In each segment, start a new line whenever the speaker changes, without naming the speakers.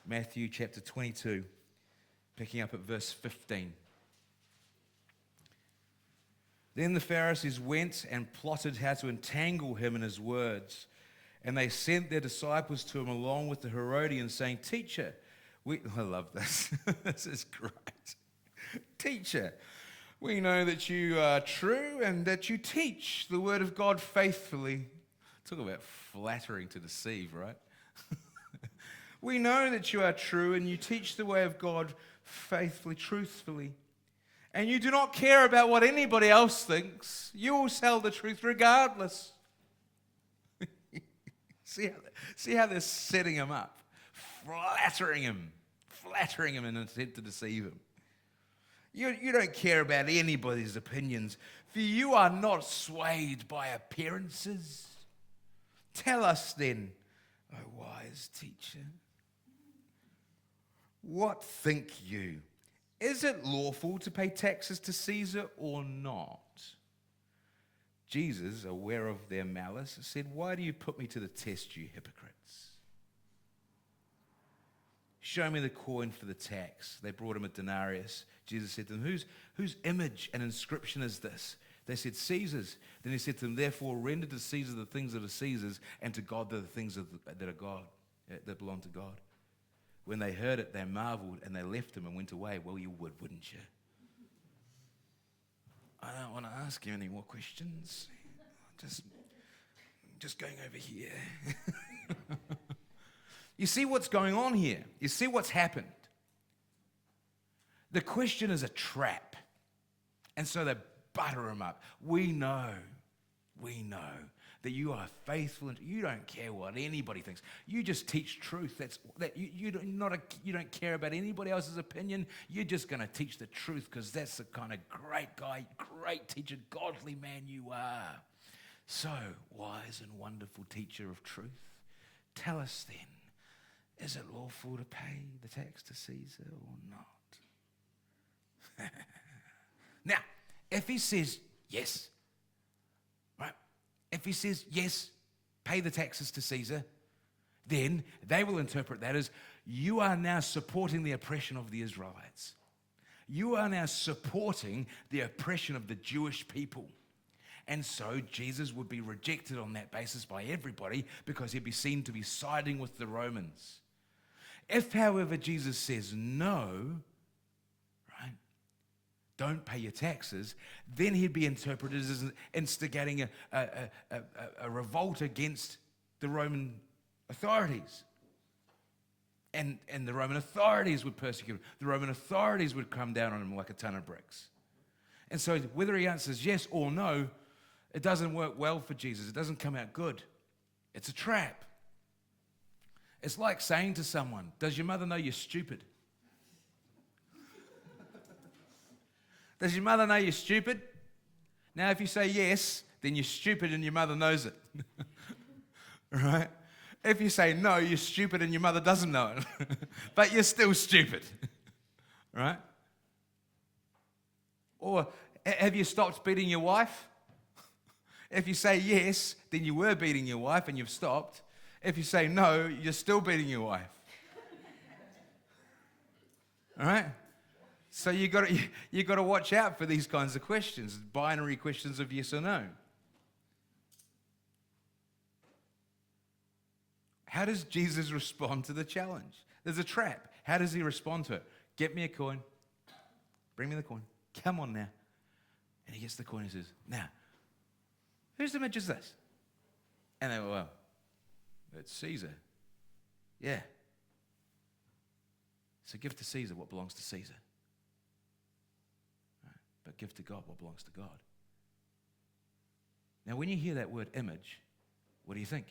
Matthew chapter 22, picking up at verse 15. Then the Pharisees went and plotted how to entangle him in his words. And they sent their disciples to him along with the Herodians, saying, Teacher, I love this. This is great. Teacher, we know that you are true and that you teach the word of God faithfully. Talk about flattering to deceive, right? We know that you are true and you teach the way of God faithfully, truthfully. And you do not care about what anybody else thinks. You will tell the truth regardless. See how they're setting him up, flattering him in an attempt to deceive him. You don't care about anybody's opinions, for you are not swayed by appearances. Tell us then, O wise teacher, what think you? Is it lawful to pay taxes to Caesar or not? Jesus, aware of their malice, said, Why do you put me to the test, you hypocrites? Show me the coin for the tax. They brought him a denarius. Jesus said to them, whose image and inscription is this? They said, Caesar's. Then he said to them, Therefore render to Caesar the things that are Caesar's, and to God the things that are God, that belong to God. When they heard it, they marveled, and they left him and went away. Well, you would, wouldn't you? I don't want to ask you any more questions. Just going over here. You see what's going on here? You see what's happened? The question is a trap. And so they butter him up. We know that you are faithful and you don't care what anybody thinks. You just teach truth. You don't care about anybody else's opinion. You're just going to teach the truth because that's the kind of great guy, great teacher, godly man you are. So, wise and wonderful teacher of truth, tell us then, is it lawful to pay the tax to Caesar or not? Now, if he says yes, right? If he says yes, pay the taxes to Caesar, then they will interpret that as you are now supporting the oppression of the Israelites. You are now supporting the oppression of the Jewish people. And so Jesus would be rejected on that basis by everybody because he'd be seen to be siding with the Romans. If, however, Jesus says no, right, don't pay your taxes, then he'd be interpreted as instigating a revolt against the Roman authorities. And the Roman authorities would persecute him. The Roman authorities would come down on him like a ton of bricks. And so whether he answers yes or no, it doesn't work well for Jesus. It doesn't come out good. It's a trap. It's like saying to someone, does your mother know you're stupid? Does your mother know you're stupid? Now, if you say yes, then you're stupid and your mother knows it. Right? If you say no, you're stupid and your mother doesn't know it. But you're still stupid. Right? Or have you stopped beating your wife? If you say yes, then you were beating your wife and you've stopped. If you say no, you're still beating your wife. All right? So you got to watch out for these kinds of questions, binary questions of yes or no. How does Jesus respond to the challenge? There's a trap. How does he respond to it? Get me a coin. Bring me the coin. Come on now. And he gets the coin and says, now, whose image is this? And they go, well, it's Caesar. Yeah. So give to Caesar what belongs to Caesar. Right. But give to God what belongs to God. Now, when you hear that word image, what do you think?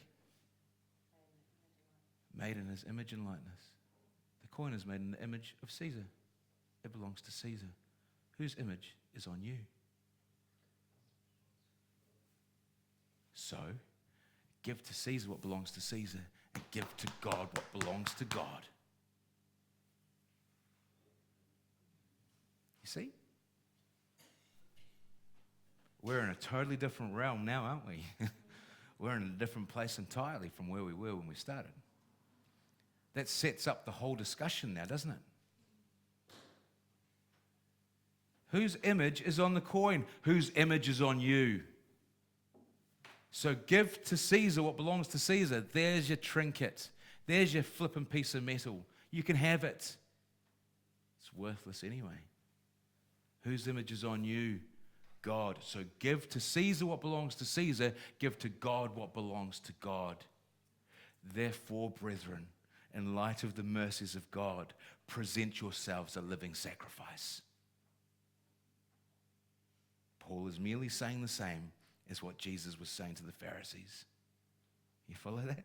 Made in his image and likeness. The coin is made in the image of Caesar. It belongs to Caesar. Whose image is on you? So, give to Caesar what belongs to Caesar, and give to God what belongs to God. You see? We're in a totally different realm now, aren't we? We're in a different place entirely from where we were when we started. That sets up the whole discussion now, doesn't it? Whose image is on the coin? Whose image is on you? So give to Caesar what belongs to Caesar. There's your trinket. There's your flippin' piece of metal. You can have it. It's worthless anyway. Whose image is on you? God. So give to Caesar what belongs to Caesar. Give to God what belongs to God. Therefore, brethren, in light of the mercies of God, present yourselves a living sacrifice. Paul is merely saying the same as what Jesus was saying to the Pharisees. You follow that?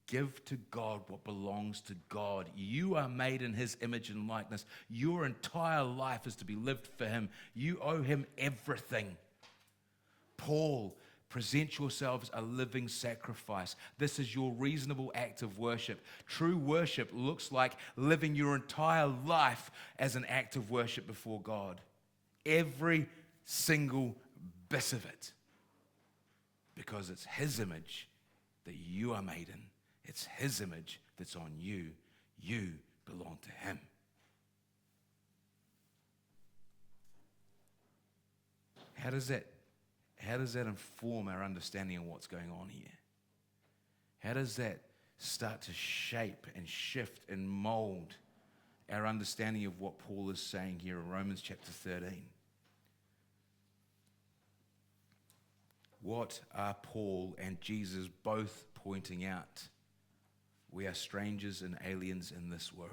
Give to God what belongs to God. You are made in His image and likeness. Your entire life is to be lived for Him. You owe Him everything. Paul, present yourselves a living sacrifice. This is your reasonable act of worship. True worship looks like living your entire life as an act of worship before God. Every single bit of it. Because it's His image that you are made in. It's His image that's on you. You belong to Him. How does that inform our understanding of what's going on here? How does that start to shape and shift and mold our understanding of what Paul is saying here in Romans chapter 13? What are Paul and Jesus both pointing out? We are strangers and aliens in this world.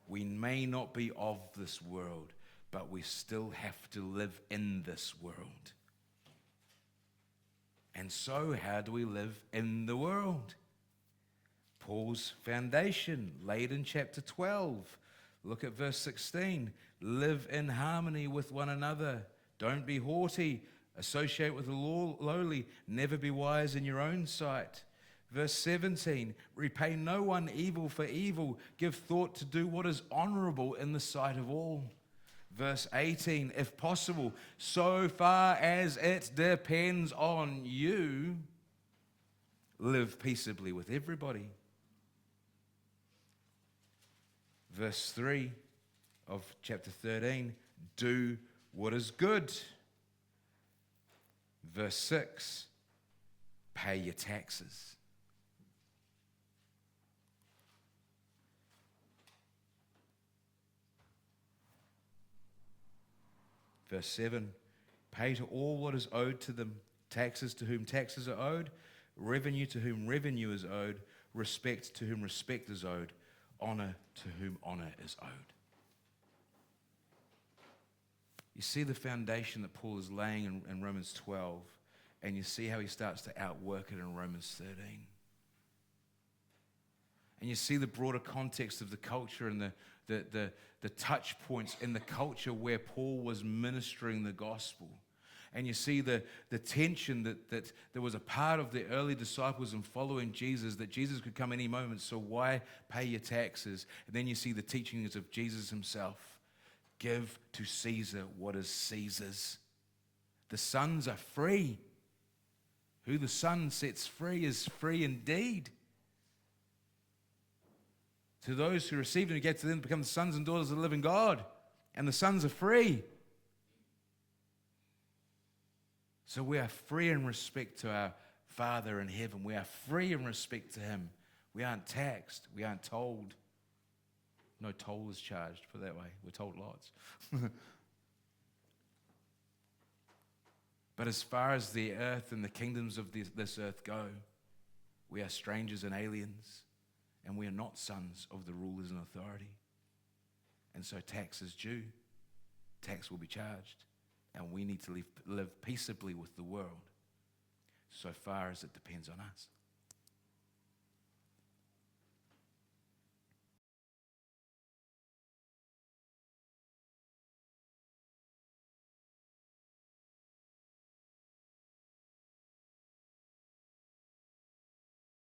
We may not be of this world, but we still have to live in this world. And so, how do we live in the world? Paul's foundation, laid in chapter 12. Look at verse 16. Live in harmony with one another. Don't be haughty. Associate with the lowly. Never be wise in your own sight. Verse 17, repay no one evil for evil. Give thought to do what is honorable in the sight of all. Verse 18, if possible, so far as it depends on you, live peaceably with everybody. Verse 3 of chapter 13, do what is good. Verse 6, pay your taxes. Verse 7, pay to all what is owed to them, taxes to whom taxes are owed, revenue to whom revenue is owed, respect to whom respect is owed, honor to whom honor is owed. You see the foundation that Paul is laying in Romans 12, and you see how he starts to outwork it in Romans 13. And you see the broader context of the culture and the touch points in the culture where Paul was ministering the gospel. And you see the tension that there was a part of the early disciples in following Jesus, that Jesus could come any moment, so why pay your taxes? And then you see the teachings of Jesus himself. Give to Caesar what is Caesar's. The sons are free. Who the Son sets free is free indeed. To those who receive and who get to them become the sons and daughters of the living God. And the sons are free. So we are free in respect to our Father in heaven. We are free in respect to Him. We aren't taxed. We aren't told. No toll is charged, put it that way. We're told lots. But as far as the earth and the kingdoms of this earth go, we are strangers and aliens, and we are not sons of the rulers and authority. And so tax is due. Tax will be charged. And we need to live peaceably with the world, so far as it depends on us.